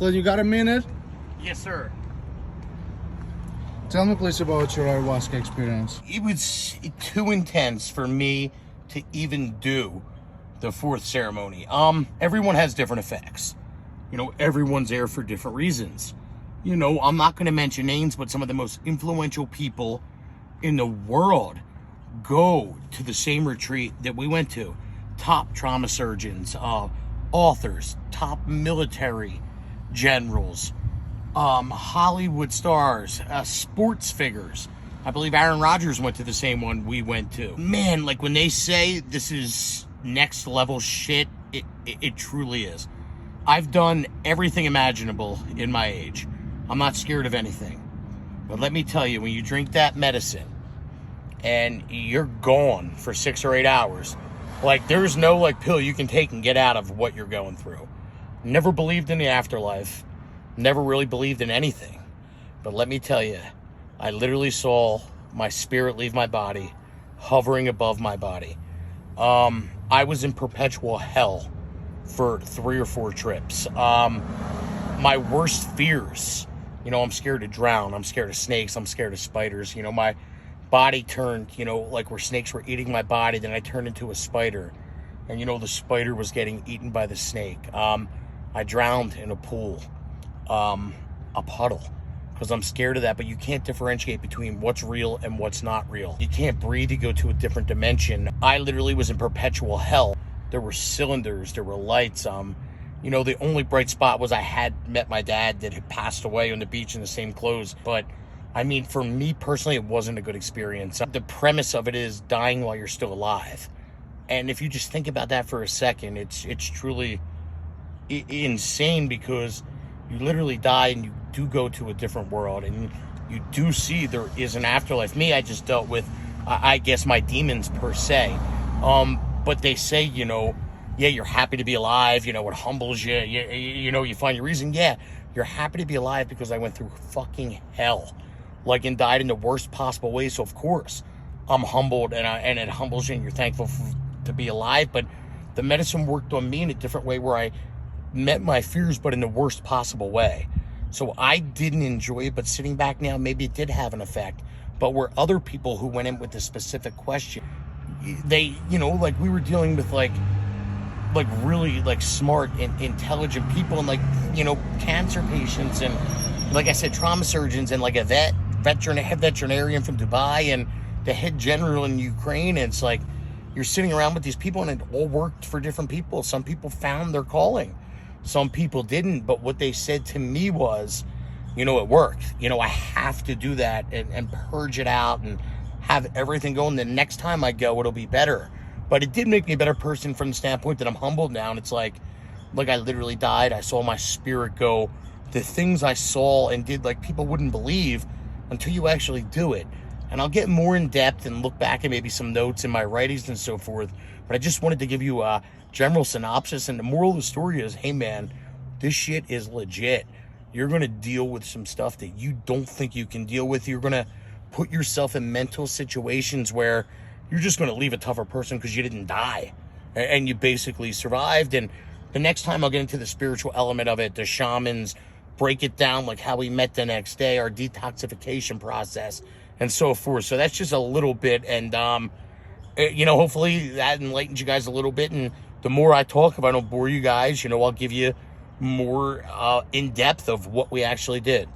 Clint, you got a minute? Yes, sir. Tell me please about your ayahuasca experience. It was too intense for me to even do the fourth ceremony. Everyone has different effects. You know, everyone's there for different reasons. You know, I'm not going to mention names, but some of the most influential people in the world go to the same retreat that we went to. Top trauma surgeons, authors, top military generals, Hollywood stars, sports figures. I believe Aaron Rodgers went to the same one we went to. Man, like when they say this is next level shit, it truly is. I've done everything imaginable in my age. I'm not scared of anything. But let me tell you, when you drink that medicine and you're gone for 6 or 8 hours, like there's no like pill you can take and get out of what you're going through. Never believed in the afterlife. Never really believed in anything. But let me tell you, I literally saw my spirit leave my body, hovering above my body. I was in perpetual hell for 3 or 4 trips. My worst fears, you know, I'm scared to drown. I'm scared of snakes. I'm scared of spiders. You know, my body turned, you know, like where snakes were eating my body. Then I turned into a spider. And, you know, the spider was getting eaten by the snake. I drowned in a pool, a puddle, because I'm scared of that. But you can't differentiate between what's real and what's not real. You can't breathe to go to a different dimension. I literally was in perpetual hell. There were cylinders, there were lights. You know, the only bright spot was I had met my dad that had passed away on the beach in the same clothes. But I mean, for me personally, it wasn't a good experience. The premise of it is dying while you're still alive. And if you just think about that for a second, it's truly insane, because you literally die and you do go to a different world, and you do see there is an afterlife. Me, I just dealt with, I guess, my demons per se. But they say, you know, yeah, you're happy to be alive. You know, it humbles you. You know, you find your reason. Yeah, you're happy to be alive because I went through fucking hell, like, and died in the worst possible way. So of course, I'm humbled, and it humbles you, and you're thankful to be alive. But the medicine worked on me in a different way, where I met my fears, but in the worst possible way. So I didn't enjoy it, but sitting back now, maybe it did have an effect. But where other people who went in with a specific question, they, you know, like we were dealing with like really like smart and intelligent people, and like, you know, cancer patients, and like I said, trauma surgeons, and like a head veterinarian from Dubai, and the head general in Ukraine. And it's like you're sitting around with these people, and it all worked for different people. Some people found their calling, some people didn't. But what they said to me was, you know, it worked. You know, I have to do that and purge it out and have everything going. The next time I go, it'll be better. But it did make me a better person from the standpoint that I'm humbled now. And it's like I literally died. I saw my spirit go. The things I saw and did, like, people wouldn't believe until you actually do it. And I'll get more in depth and look back at maybe some notes in my writings and so forth. But I just wanted to give you a general synopsis. And the moral of the story is, hey man, this shit is legit. You're going to deal with some stuff that you don't think you can deal with. You're going to put yourself in mental situations where you're just going to leave a tougher person because you didn't die. And you basically survived. And the next time I'll get into the spiritual element of it, the shamans break it down, like how we met the next day, our detoxification process, and so forth. So that's just a little bit. And, you know, hopefully that enlightens you guys a little bit. And the more I talk, if I don't bore you guys, you know, I'll give you more in depth of what we actually did.